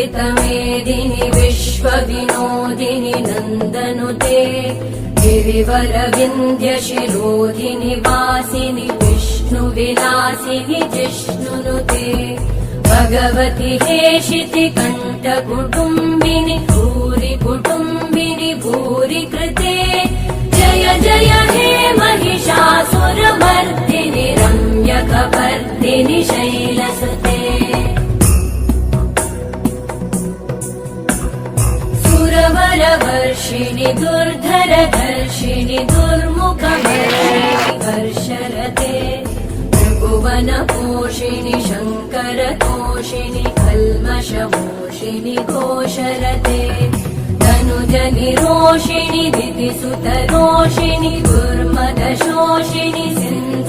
अमृतमेदिनि विश्वविनोदिनि नन्दनुते गिरिवरविन्ध्यशिरोधिनि वासिनि विष्णुविलासिनि जिष्णुनुते भगवति हेशिति कण्ठकुटुम्बिनि भूरि कुटुम्बिनि भूरि कृते जय जय हे महिषासुरमर्दिनि रम्यकपर्दिनि शैलसुते सुरवरवर्षिणि दुर्धरधर्षिणि दुर्मुखवर्षिणि हर्षरते भुवनपोषिणि शङ्करतोषिणि कल्मषमोषिणि घोषरते धनुजनिरोषिणि दितिसुतरोषिणि दुर्मदशोषिणि सिन्धु